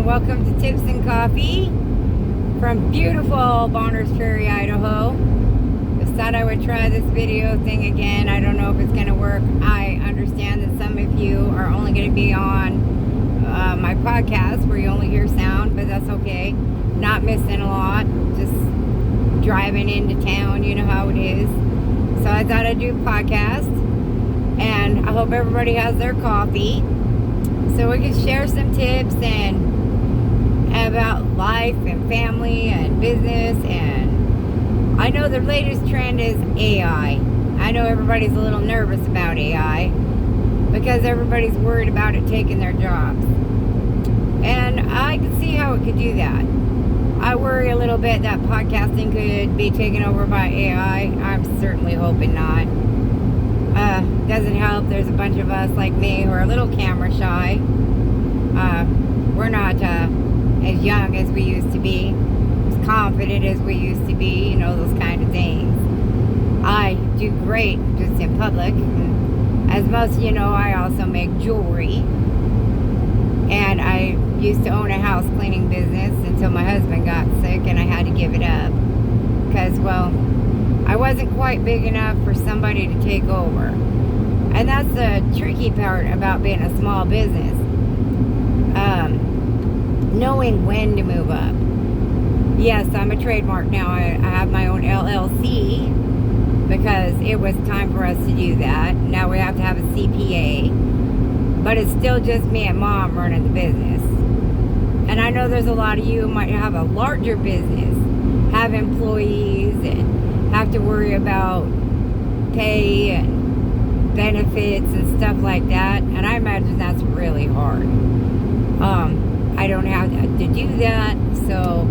welcome to Tips and Coffee from beautiful Bonners Ferry, Idaho. Just thought I would try this video thing again. I don't know if it's going to work. I understand that some of you are only going to be on my podcast where you only hear sound, but that's okay. Not missing a lot. Just driving into town, you know how it is. So I thought I'd do a podcast, and I hope everybody has their coffee so we can share some tips and about life and family and business. And I know the latest trend is AI. I know everybody's a little nervous about AI because everybody's worried about it taking their jobs, and I can see how it could do that. I worry a little bit that podcasting could be taken over by AI. I'm certainly hoping not. Doesn't help. There's a bunch of us like me who are a little camera shy. We're not as young as we used to be, as confident as we used to be, you know, those kind of things. I do great just in public. As most of you know, I also make jewelry. And I used to own a house cleaning business until my husband got sick and I had to give it up. Because, well, I wasn't quite big enough for somebody to take over. And that's the tricky part about being a small business. Knowing when to move up. Yes, I'm a trademark now. I have my own LLC because it was time for us to do that. Now we have to have a CPA. But it's still just me and Mom running the business. And I know there's a lot of you who might have a larger business, have employees, and have to worry about pay and benefits and stuff like that. And I imagine that's really hard. I don't have to do that, so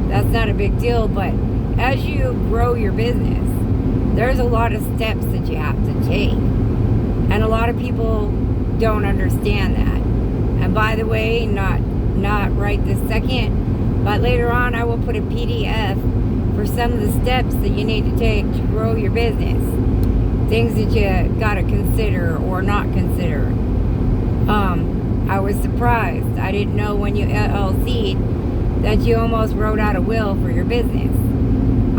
that's not a big deal. But as you grow your business, there's a lot of steps that you have to take. And a lot of people don't understand that. And by the way, not right this second, but later on I will put a PDF for some of the steps that you need to take to grow your business. Things that you gotta consider or not consider. I was surprised. I didn't know when you LLC'd that you almost wrote out a will for your business.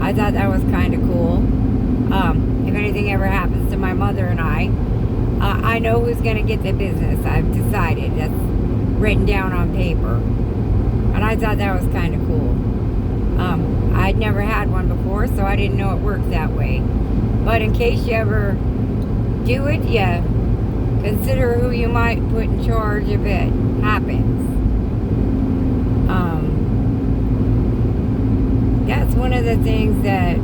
I thought that was kind of cool. If anything ever happens to my mother and I know who's going to get the business. I've decided. That's written down on paper. And I thought that was kind of cool. I'd never had one before, so I didn't know it worked that way. But in case you ever do it, yeah, consider who you might put in charge if it happens. That's one of the things that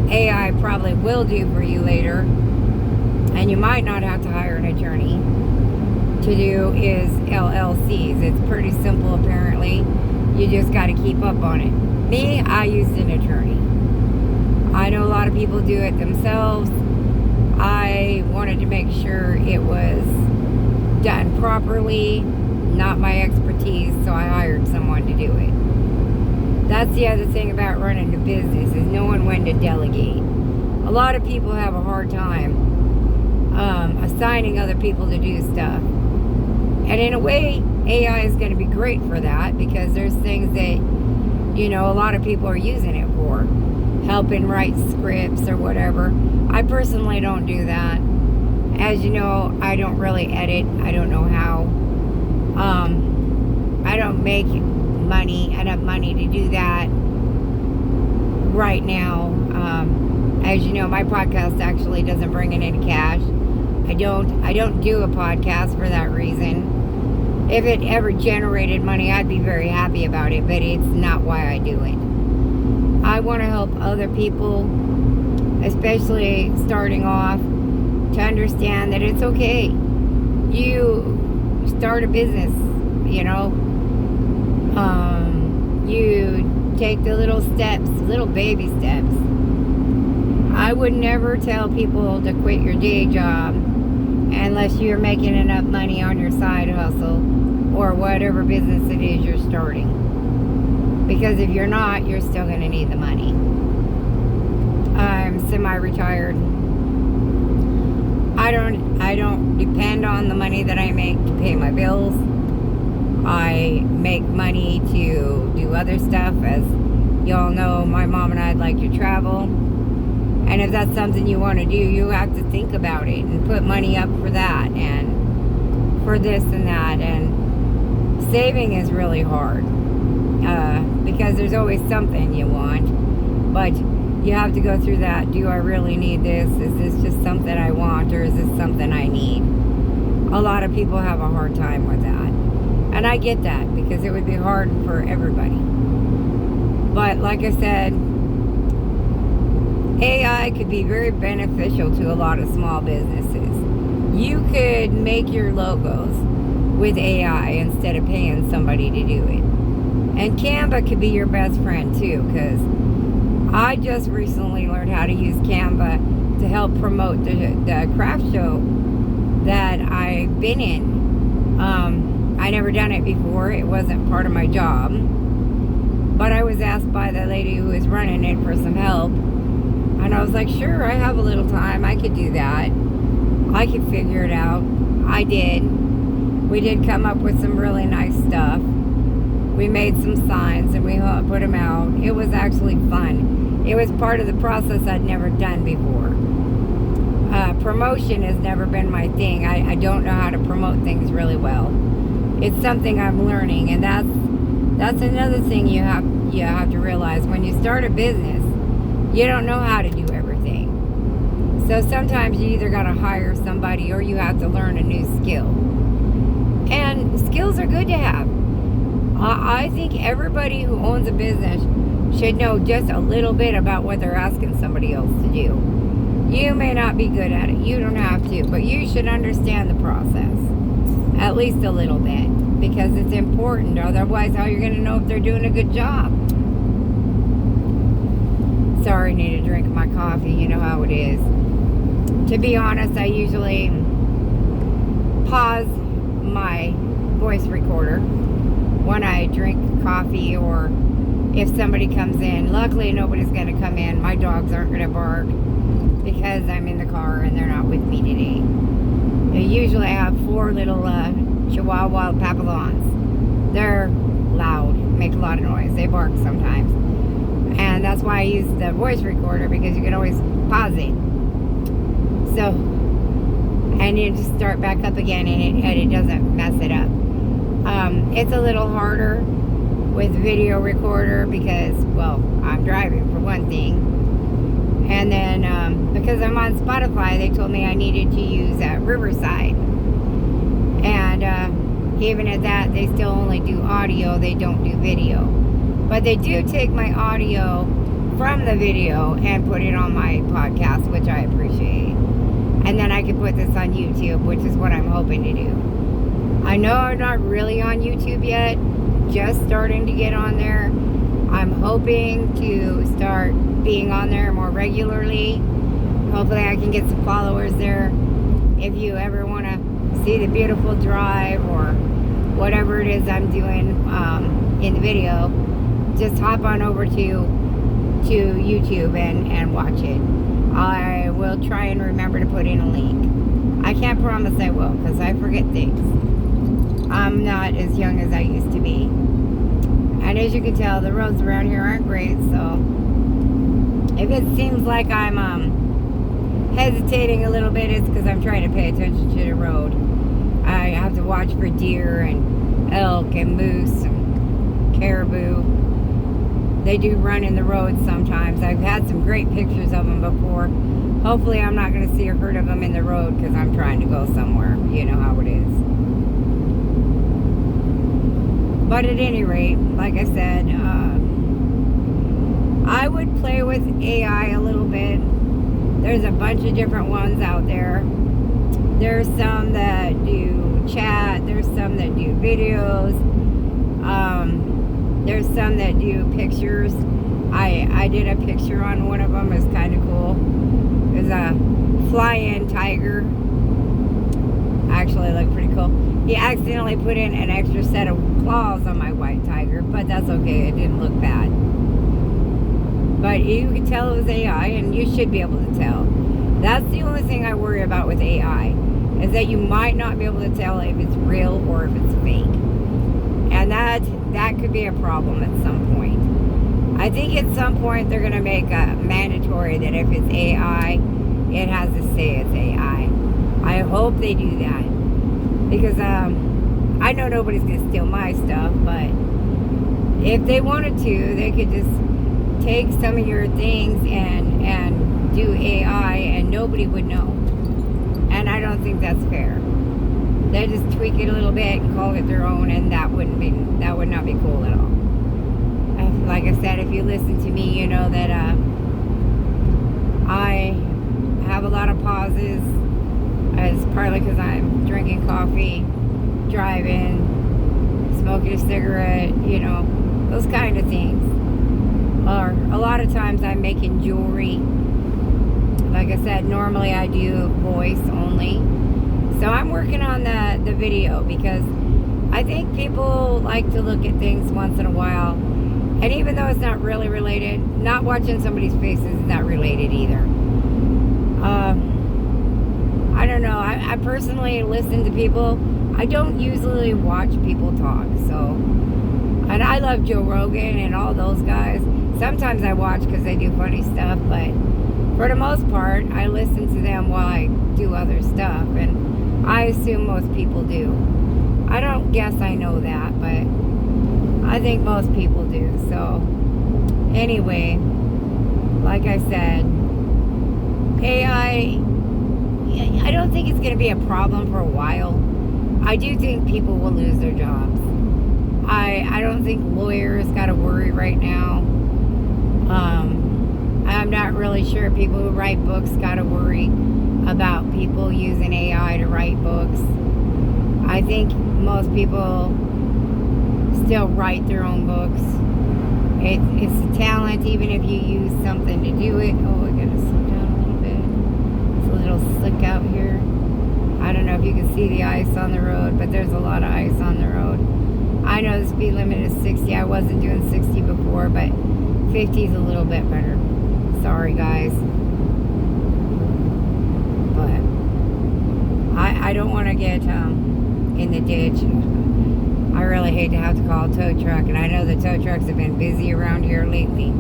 AI probably will do for you later. And you might not have to hire an attorney to do is LLCs. It's pretty simple apparently. You just got to keep up on it. Me, I used an attorney. I know a lot of people do it themselves. I wanted to make sure it was done properly, not my expertise, so I hired someone to do it. That's the other thing about running a business is knowing when to delegate. A lot of people have a hard time assigning other people to do stuff. And in a way, AI is going to be great for that because there's things that, you know, a lot of people are using it for. Helping write scripts or whatever. I personally don't do that. As you know, I don't really edit. I don't know how. I don't make enough money to do that right now. As you know, my podcast actually doesn't bring in any cash. I don't do a podcast for that reason. If it ever generated money, I'd be very happy about it, but it's not why I do it. I want to help other people, especially starting off, to understand that it's okay. You start a business, you know. You take the little steps, little baby steps. I would never tell people to quit your day job unless you're making enough money on your side hustle or whatever business it is you're starting. Because if you're not, you're still going to need the money. I'm semi-retired. I don't depend on the money that I make to pay my bills. I make money to do other stuff. As y'all know, my mom and I'd like to travel. And if that's something you want to do, you have to think about it and put money up for that and for this and that. And saving is really hard because there's always something you want. But you have to go through that. Do I really need this? Is this just something I want, or is this something I need? A lot of people have a hard time with that. And I get that, because it would be hard for everybody. But like I said, AI could be very beneficial to a lot of small businesses. You could make your logos with AI instead of paying somebody to do it. And Canva could be your best friend too, because I just recently learned how to use Canva to help promote the craft show that I've been in. I never done it before. It wasn't part of my job. But I was asked by the lady who was running it for some help. And I was like, sure, I have a little time. I could do that. I could figure it out. I did. We did come up with some really nice stuff. We made some signs and we put them out. It was actually fun. It was part of the process I'd never done before. Promotion has never been my thing. I don't know how to promote things really well. It's something I'm learning, and that's another thing you have to realize. When you start a business, you don't know how to do everything. So sometimes you either got to hire somebody or you have to learn a new skill. And skills are good to have. I think everybody who owns a business should know just a little bit about what they're asking somebody else to do. You may not be good at it. You don't have to. But you should understand the process. At least a little bit. Because it's important. Otherwise, how are you going to know if they're doing a good job? Sorry, I need a drink of my coffee. You know how it is. To be honest, I usually pause my voice recorder when I drink coffee, or if somebody comes in. Luckily, nobody's going to come in. My dogs aren't going to bark because I'm in the car and they're not with me today. Usually I have 4 little Chihuahua Papillons. They're loud, make a lot of noise. They bark sometimes. And that's why I use the voice recorder, because you can always pause it. So, and you just start back up again, and it doesn't mess it up. It's a little harder with video recorder because, well, I'm driving for one thing. And then because I'm on Spotify, they told me I needed to use Riverside. And even at that, they still only do audio. They don't do video. But they do take my audio from the video and put it on my podcast, which I appreciate. And then I can put this on YouTube, which is what I'm hoping to do. I know I'm not really on YouTube yet. Just starting to get on there. I'm hoping to start being on there more regularly. Hopefully I can get some followers there. If you ever want to see the beautiful drive or whatever it is I'm doing in the video, just hop on over to YouTube and watch it. I will try and remember to put in a link. I can't promise I will, because I forget things. I'm not as young as I used to be. And as you can tell, the roads around here aren't great, so if it seems like I'm hesitating a little bit, it's because I'm trying to pay attention to the road. I have to watch for deer and elk and moose and caribou. They do run in the road sometimes. I've had some great pictures of them before. Hopefully I'm not going to see a herd of them in the road, because I'm trying to go somewhere. You know how it is. But at any rate, like I said, I would play with AI a little bit. There's a bunch of different ones out there. There's some that do chat. There's some that do videos. There's some that do pictures. I did a picture on one of them. It's kind of cool. It was a fly-in tiger. Actually, it looked pretty cool. He accidentally put in an extra set of claws on my white tiger, but that's okay. It didn't look bad. But you could tell it was AI, and you should be able to tell. That's the only thing I worry about with AI, is that you might not be able to tell if it's real or if it's fake. But that could be a problem at some point. I think at some point they're going to make a mandatory that if it's AI, it has to say it's AI. I hope they do that. Because I know nobody's going to steal my stuff, but if they wanted to, they could just take some of your things and do AI and nobody would know. And I don't think that's fair. They just tweak it a little bit and call it their own, and that would not be cool at all. Like I said, if you listen to me, you know that I have a lot of pauses. It's partly because I'm drinking coffee, driving, smoking a cigarette, you know, those kind of things. Or a lot of times I'm making jewelry. Like I said, normally I do voice only. So I'm working on the video because I think people like to look at things once in a while. And even though it's not really related, not watching somebody's faces is not related either. I don't know. I personally listen to people. I don't usually watch people talk. So, and I love Joe Rogan and all those guys. Sometimes I watch because they do funny stuff, but for the most part, I listen to them while I do other stuff, and I assume most people do. I don't guess I know that, but I think most people do. So, anyway, like I said, AI, I don't think it's going to be a problem for a while. I do think people will lose their jobs. I don't think lawyers got to worry right now. I'm not really sure people who write books got to worry about people using AI to write books. I think most people still write their own books. It's a talent, even if you use something to do it. Oh, I gotta slow down a little bit. It's a little slick out here. I don't know if you can see the ice on the road, but there's a lot of ice on the road. I know the speed limit is 60. I wasn't doing 60 before, but 50 is a little bit better. Sorry, guys. But I don't want to get in the ditch. I really hate to have to call a tow truck, and I know the tow trucks have been busy around here lately.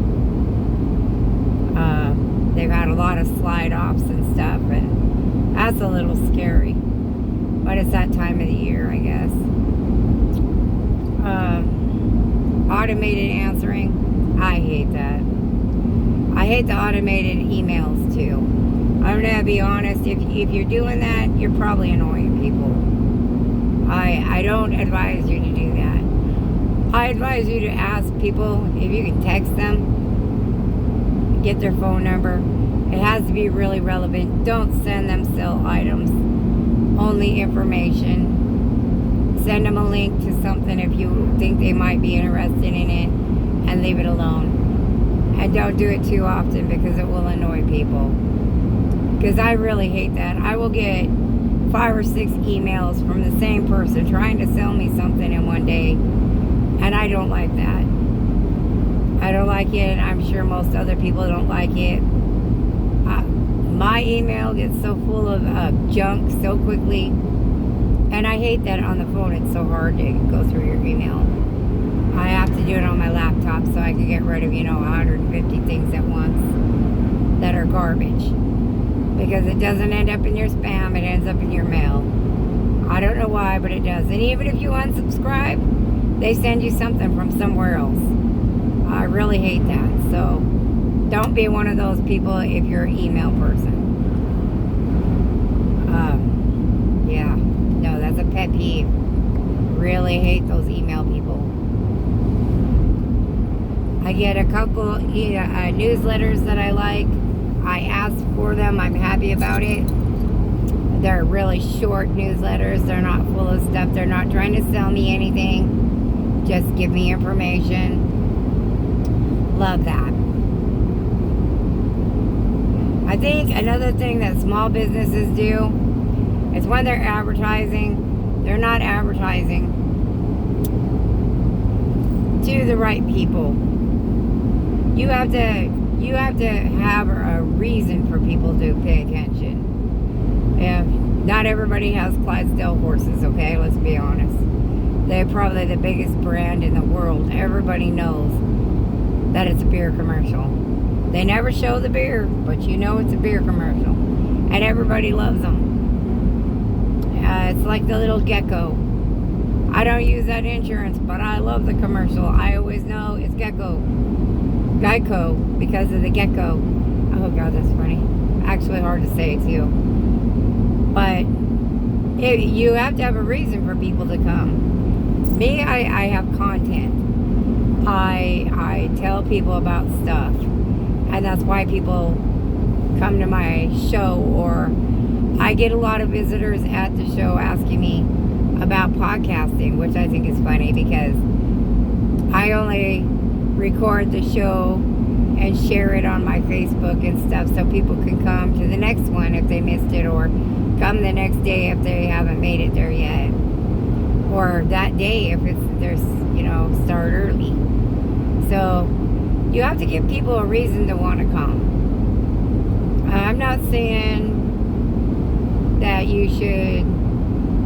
They've had a lot of slide-offs and stuff, and that's a little scary. But it's that time of the year, I guess. Automated answering, I hate that. I hate the automated emails too. I'm gonna be honest, if you're doing that, you're probably annoying people. I don't advise you to do that. I advise you to ask people if you can text them, get their phone number. It has to be really relevant. Don't send them sell items, only information. Send them a link to something if you think they might be interested in it, and leave it alone. And don't do it too often because it will annoy people. Because I really hate that. I will get 5 or 6 emails from the same person trying to sell me something in one day, and I don't like that. I don't like it, and I'm sure most other people don't like it. My email gets so full of junk so quickly, and I hate that on the phone. It's so hard to go through your email. I have to do it on my laptop so I can get rid of 150 things at once that are garbage. Because it doesn't end up in your spam, it ends up in your mail. I don't know why, but it does. And even if you unsubscribe, they send you something from somewhere else. I really hate that. So don't be one of those people if you're an email person. Yeah, no, that's a pet peeve. Really hate those email people. I get a couple newsletters that I like. I ask for them. I'm happy about it. They're really short newsletters. They're not full of stuff. They're not trying to sell me anything. Just give me information. Love that. I think another thing that small businesses do is when they're advertising, they're not advertising to the right people. You have to have a reason for people to pay attention. Not everybody has Clydesdale horses, okay? Let's be honest. They're probably the biggest brand in the world. Everybody knows that it's a beer commercial. They never show the beer, but you know it's a beer commercial. And everybody loves them. It's like the little gecko. I don't use that insurance, but I love the commercial. I always know it's Geico, because of the gecko. Oh God, that's funny. Actually hard to say too. But you have to have a reason for people to come. Me, I have content. I tell people about stuff. And that's why people come to my show, or I get a lot of visitors at the show asking me about podcasting, which I think is funny because I only record the show and share it on my Facebook and stuff so people can come to the next one if they missed it, or come the next day if they haven't made it there yet, or that day if there's start early. So you have to give people a reason to want to come. I'm not saying that you should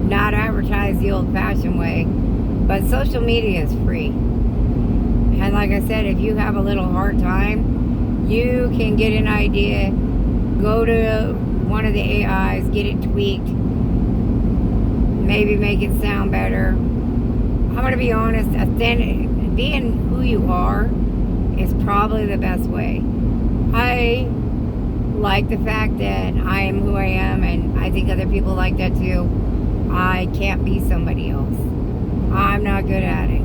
not advertise the old-fashioned way, but social media is free. And like I said, if you have a little hard time, you can get an idea, go to one of the AIs, get it tweaked, maybe make it sound better. I'm going to be honest, being who you are is probably the best way. I like the fact that I am who I am, and I think other people like that too. I can't be somebody else. I'm not good at it.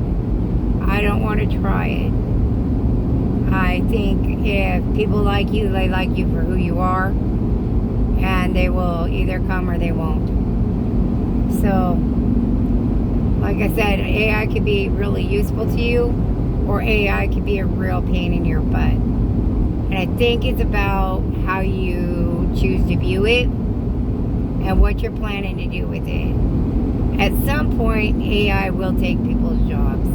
I don't want to try it. I think if people like you, they like you for who you are, and they will either come or they won't. So, like I said, AI could be really useful to you, or AI could be a real pain in your butt. And I think it's about how you choose to view it and what you're planning to do with it. At some point, AI will take people's jobs.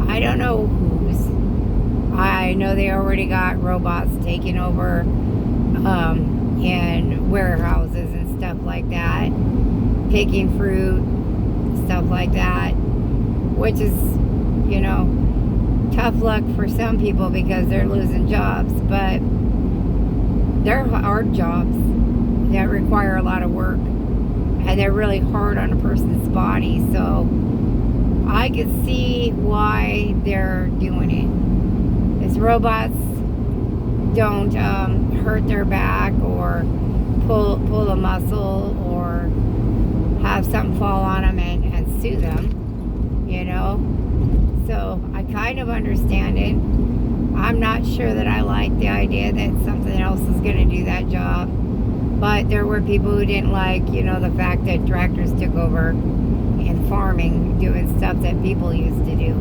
I don't know whose. I know they already got robots taking over in warehouses and stuff like that, picking fruit, stuff like that, which is, tough luck for some people because they're losing jobs, but they're hard jobs that require a lot of work, and they're really hard on a person's body. So I can see why they're doing it. These robots don't hurt their back or pull a muscle or have something fall on them and sue them, So I kind of understand it. I'm not sure that I like the idea that something else is going to do that job. But there were people who didn't like, the fact that tractors took over in farming, doing stuff that people used to do.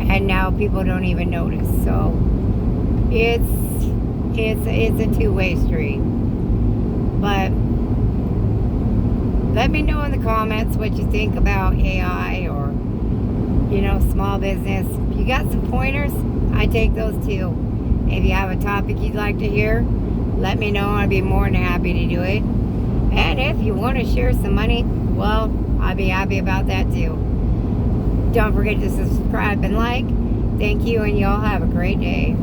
And now people don't even notice. So it's a two-way street. But let me know in the comments what you think about AI or, small business. If you got some pointers, I take those too. If you have a topic you'd like to hear, let me know. I'd be more than happy to do it. And if you want to share some money, well, I'd be happy about that too. Don't forget to subscribe and like. Thank you, and y'all have a great day.